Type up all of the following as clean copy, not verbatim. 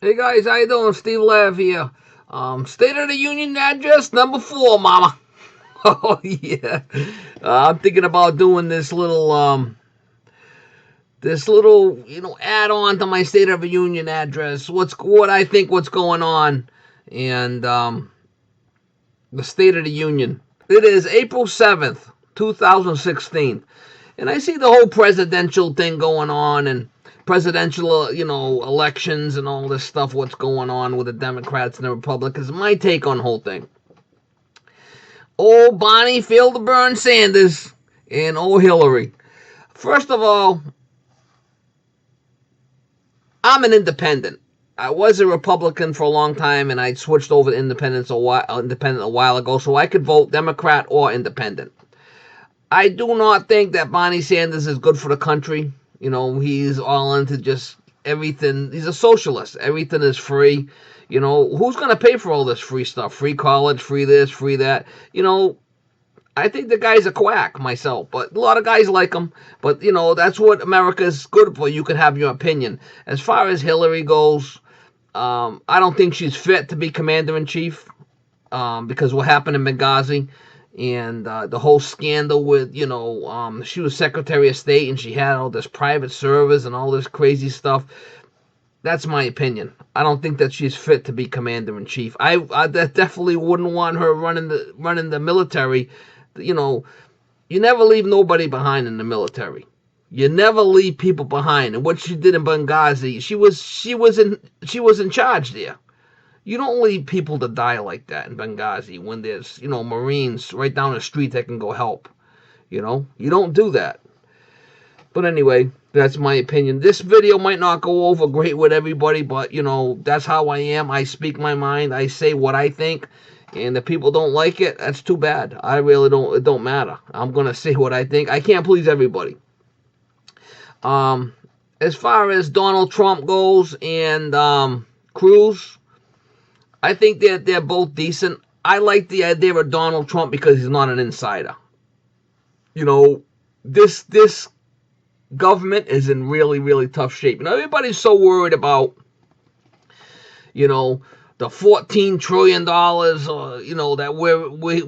Hey guys, how you doing? Steve Lav here. State of the Union address number 4, Mama. Oh yeah. I'm thinking about doing this little add on to my State of the Union address. What I think what's going on, and the State of the Union. It is April 7th, 2016, and I see the whole presidential thing going on and presidential, elections and all this stuff. What's going on with the Democrats and the Republicans? My take on the whole thing. Old Bonnie failed to burn Sanders, and old Hillary. First of all, I'm an independent. I was a Republican for a long time, and I switched over to independent a while ago, so I could vote Democrat or independent. I do not think that Bonnie Sanders is good for the country. He's all into just everything. He's a socialist. Everything is free. Who's going to pay for all this free stuff? Free college, free this, free that. I think the guy's a quack myself, but a lot of guys like him. But, that's what America's good for. You can have your opinion. As far as Hillary goes, I don't think she's fit to be commander-in-chief because what happened in Benghazi and the whole scandal with, she was Secretary of State and she had all this private service and all this crazy stuff. That's my opinion. I don't think that she's fit to be commander-in-chief. I definitely wouldn't want her running the military. You never leave nobody behind in the military. You never leave people behind. And what she did in Benghazi, she was in charge there. You don't leave people to die like that in Benghazi when there's, Marines right down the street that can go help. You don't do that. But anyway, that's my opinion. This video might not go over great with everybody, but, that's how I am. I speak my mind. I say what I think. And if people don't like it, that's too bad. I really don't, it don't matter. I'm going to say what I think. I can't please everybody. As far as Donald Trump goes and Cruz, I think they're both decent. I like the idea of Donald Trump because he's not an insider. This government is in really, really tough shape. Everybody's so worried about, the $14 trillion, that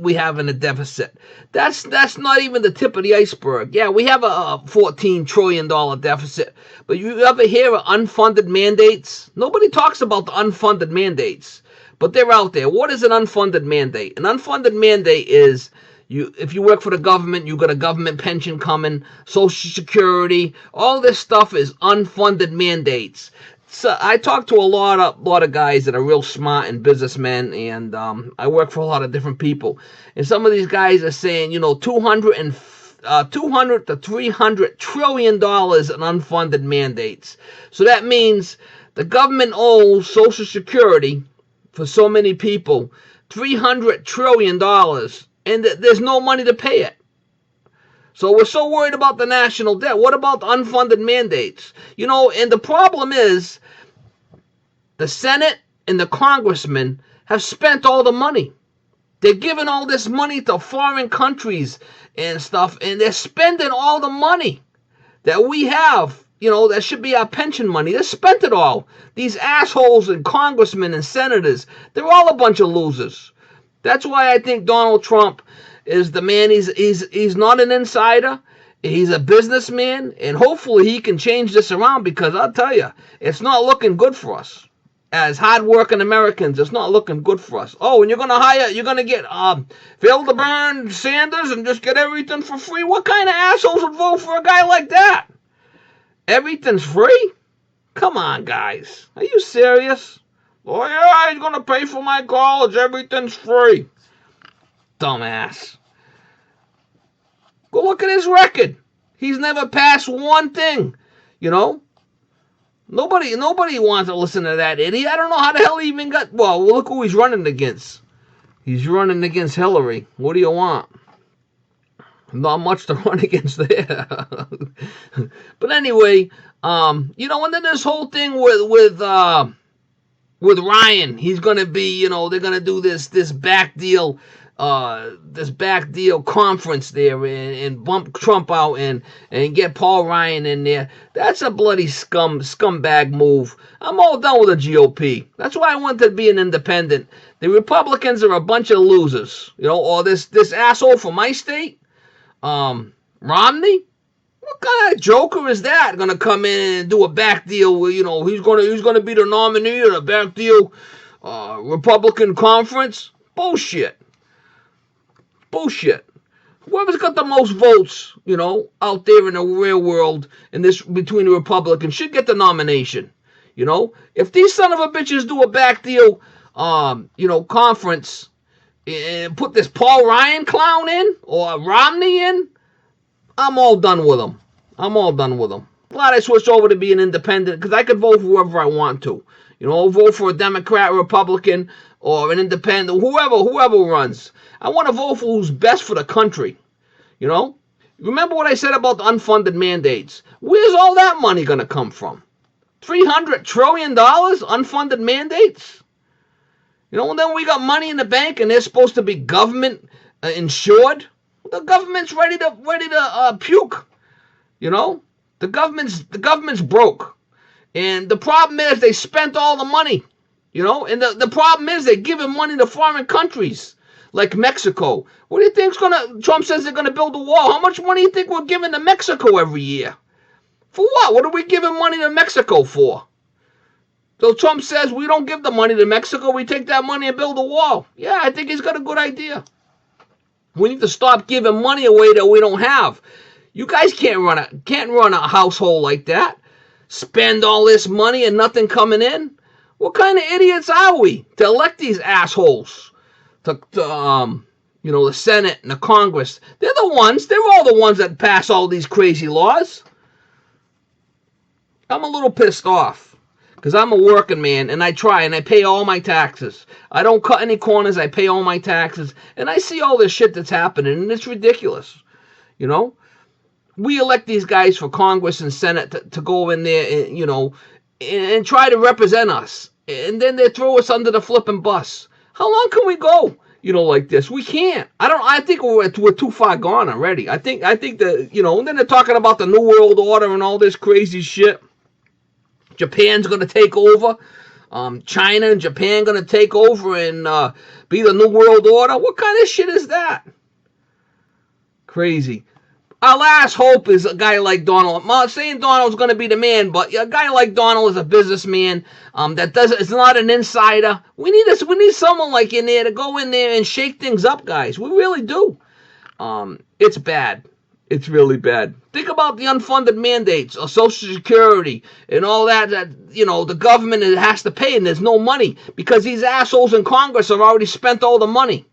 we have in a deficit. That's not even the tip of the iceberg. Yeah, we have a $14 trillion deficit. But you ever hear of unfunded mandates? Nobody talks about the unfunded mandates. But they're out there. What is an unfunded mandate? An unfunded mandate is if you work for the government, you got a government pension coming, Social Security, all this stuff is unfunded mandates. So I talk to a lot of guys that are real smart and businessmen, and I work for a lot of different people. And some of these guys are saying, 200 to 300 trillion dollars in unfunded mandates. So that means the government owes Social Security for so many people $300 trillion, and there's no money to pay it. So we're so worried about the national debt. What about the unfunded mandates? And the problem is the Senate and the congressmen have spent all the money. They're giving all this money to foreign countries and stuff, and they're spending all the money that we have. That should be our pension money. They spent it all. These assholes and congressmen and senators, they're all a bunch of losers. That's why I think Donald Trump is the man. He's not an insider. He's a businessman, and hopefully he can change this around because I'll tell you, it's not looking good for us. As hardworking Americans, it's not looking good for us. Oh, and you're going to get Phil to burn Sanders and just get everything for free? What kind of assholes would vote for a guy like that? Everything's free? Come on, guys. Are you serious? Oh, yeah, he's going to pay for my college. Everything's free. Dumbass. Go look at his record. He's never passed one thing. Nobody wants to listen to that idiot. I don't know how the hell he even got... Well, look who he's running against. He's running against Hillary. What do you want? Not much to run against there. But anyway, and then this whole thing with Ryan, he's going to be, they're going to do this back deal this back deal conference there and bump Trump out and get Paul Ryan in there. That's a bloody scumbag move. I'm all done with the GOP. That's why I wanted to be an independent. The Republicans are a bunch of losers, or this asshole from my state, Romney. What kind of joker is that going to come in and do a back deal where, he's gonna be the nominee at a back deal Republican conference? Bullshit. Bullshit. Whoever's got the most votes, out there in the real world in this between the Republicans should get the nomination. If these son of a bitches do a back deal, conference and put this Paul Ryan clown in or Romney in, I'm all done with them. I'm all done with them. Glad I switched over to be an independent because I could vote for whoever I want to. Vote for a Democrat, Republican, or an independent, whoever runs. I want to vote for who's best for the country. Remember what I said about the unfunded mandates? Where's all that money going to come from? $300 trillion unfunded mandates? And then we got money in the bank and they're supposed to be government insured. The government's ready to puke. The government's broke. And the problem is they spent all the money. And the problem is they're giving money to foreign countries like Mexico. What do you think's Trump says they're gonna build a wall. How much money do you think we're giving to Mexico every year? For what? What are we giving money to Mexico for? So Trump says we don't give the money to Mexico, we take that money and build a wall. Yeah, I think he's got a good idea. We need to stop giving money away that we don't have. You guys can't run a household like that. Spend all this money and nothing coming in. What kind of idiots are we to elect these assholes to the Senate and the Congress? They're all the ones that pass all these crazy laws. I'm a little pissed off because I'm a working man and I try and I pay all my taxes. I don't cut any corners. I pay all my taxes and I see all this shit that's happening and it's ridiculous. We elect these guys for Congress and Senate to go in there and try to represent us. And then they throw us under the flipping bus. How long can we go, like this? We can't. I think we're too far gone already. I think that, and then they're talking about the New World Order and all this crazy shit. Japan's going to take over. China and Japan going to take over and be the New World Order. What kind of shit is that? Crazy. Our last hope is a guy like Donald. I'm not saying Donald's going to be the man, but a guy like Donald is a businessman is not an insider. We need someone like in there to go in there and shake things up, guys. We really do. It's bad. It's really bad. Think about the unfunded mandates of Social Security and all that the government has to pay and there's no money because these assholes in Congress have already spent all the money.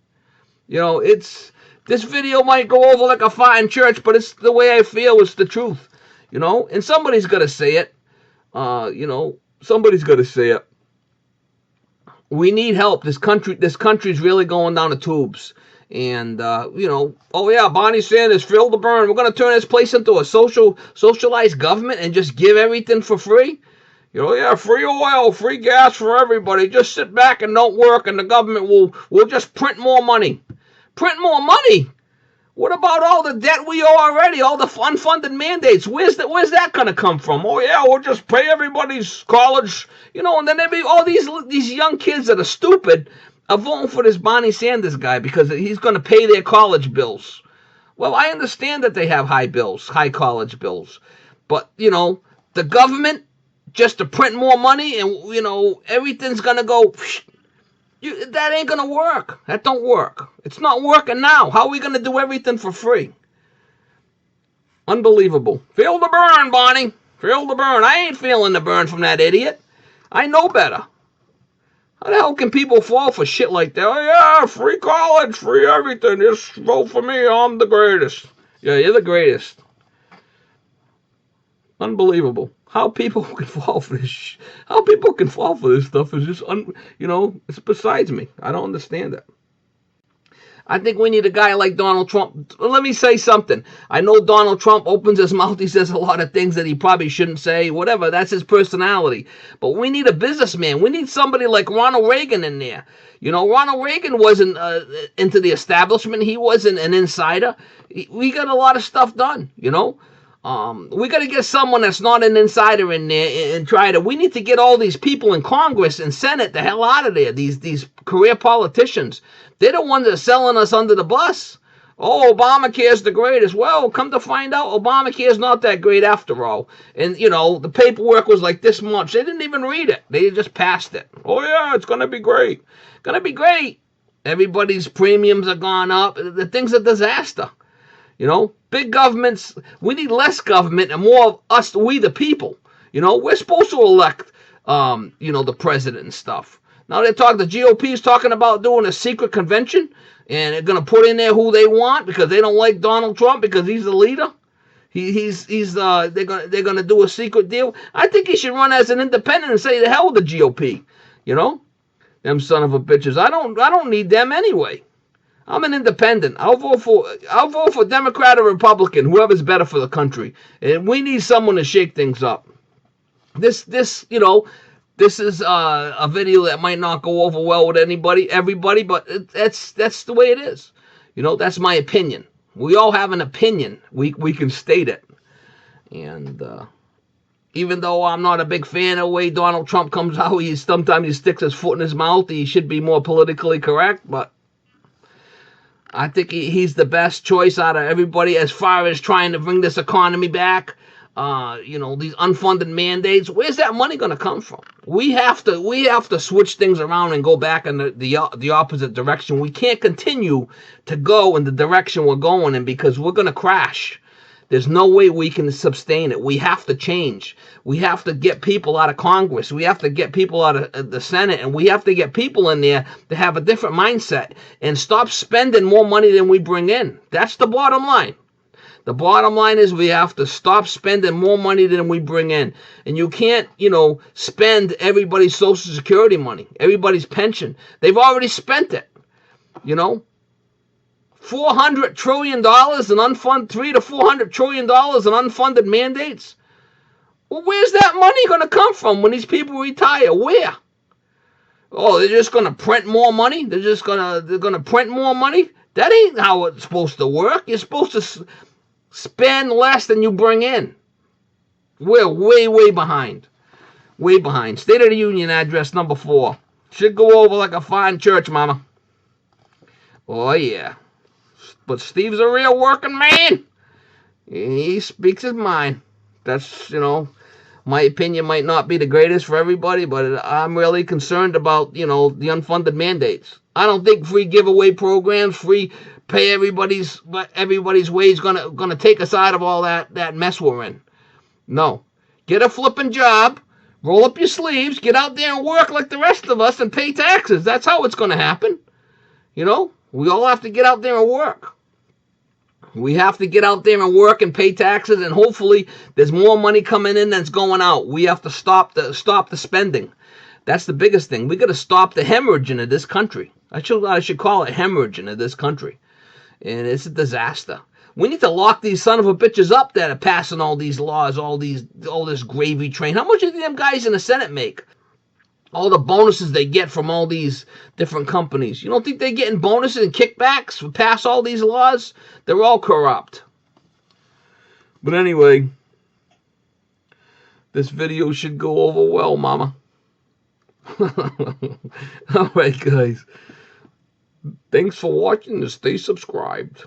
This video might go over like a fart in church, but it's the way I feel. It's the truth, and somebody's got to say it. Somebody's got to say it. We need help. This country's really going down the tubes. And, oh yeah, Bonnie Sanders, Phil the Burn. We're going to turn this place into a socialized government and just give everything for free. Free oil, free gas for everybody. Just sit back and don't work and the government will just print more money. Print more money? What about all the debt we owe already? All the unfunded mandates? Where's that going to come from? Oh yeah, we'll just pay everybody's college, and then all these young kids that are stupid are voting for this Bonnie Sanders guy because he's going to pay their college bills. Well, I understand that they have high college bills, but the government just to print more money and everything's going to go. That ain't going to work. That don't work. It's not working now. How are we going to do everything for free? Unbelievable. Feel the burn, Bonnie. Feel the burn. I ain't feeling the burn from that idiot. I know better. How the hell can people fall for shit like that? Oh, yeah, free college, free everything. Just vote for me. I'm the greatest. Yeah, you're the greatest. Unbelievable. How people can fall for this? How people can fall for this stuff is just, it's besides me. I don't understand it. I think we need a guy like Donald Trump. Let me say something. I know Donald Trump opens his mouth. He says a lot of things that he probably shouldn't say. Whatever. That's his personality. But we need a businessman. We need somebody like Ronald Reagan in there. You know, Ronald Reagan wasn't into the establishment. He wasn't an insider. We got a lot of stuff done, you know. We got to get someone that's not an insider in there and try to. We need to get all these people in Congress and Senate the hell out of there. These career politicians. They're the ones that are selling us under the bus. Oh, Obamacare's the greatest. Well, come to find out, Obamacare's not that great after all. And, you know, the paperwork was like this much. They didn't even read it. They just passed it. Oh, yeah, it's going to be great. Going to be great. Everybody's premiums are gone up. The thing's a disaster. You know, big governments, we need less government and more of us, we the people. You know, we're supposed to elect, you know, the president and stuff. Now the GOP is talking about doing a secret convention, and they're going to put in there who they want because they don't like Donald Trump because he's the leader. They're going to do a secret deal. I think he should run as an independent and say the hell with the GOP. You know, them son of a bitches. I don't need them anyway. I'm an independent. I'll vote for Democrat or Republican, whoever's better for the country. And we need someone to shake things up. This you know, this is a video that might not go over well with everybody, but that's the way it is. You know, that's my opinion. We all have an opinion. We can state it. And even though I'm not a big fan of the way Donald Trump comes out, sometimes he sticks his foot in his mouth. He should be more politically correct, but I think he's the best choice out of everybody as far as trying to bring this economy back. You know, these unfunded mandates. Where's that money going to come from? We have to switch things around and go back in the opposite direction. We can't continue to go in the direction we're going in because we're going to crash. There's no way we can sustain it. We have to change. We have to get people out of Congress. We have to get people out of the Senate. And we have to get people in there to have a different mindset and stop spending more money than we bring in. That's the bottom line. The bottom line is we have to stop spending more money than we bring in. And you can't, you know, spend everybody's Social Security money, everybody's pension. They've already spent it, you know. $400 trillion in unfunded, $300 to $400 trillion in unfunded mandates. Well, where's that money going to come from when these people retire? Where? Oh, they're just going to print more money? They're going to print more money? That ain't how it's supposed to work. You're supposed to spend less than you bring in. We're way behind. Way behind. State of the Union address number 4. Should go over like a fine church, mama. Oh, yeah. But Steve's a real working man. He speaks his mind. That's, you know, my opinion might not be the greatest for everybody, but I'm really concerned about, you know, the unfunded mandates. I don't think free giveaway programs, free pay everybody's way is gonna take us out of all that mess we're in. No. Get a flipping job, roll up your sleeves, get out there and work like the rest of us and pay taxes. That's how it's gonna happen. You know? We all have to get out there and work. We have to get out there and work and pay taxes, and hopefully there's more money coming in than it's going out. We have to stop the spending. That's the biggest thing. We got to stop the hemorrhaging of this country. I should call it hemorrhaging of this country. And it's a disaster. We need to lock these son of a bitches up that are passing all these laws, all this gravy train. How much do them guys in the Senate make? All the bonuses they get from all these different companies. You don't think they're getting bonuses and kickbacks to pass all these laws? They're all corrupt. But anyway, this video should go over well, mama. Alright, guys. Thanks for watching and stay subscribed.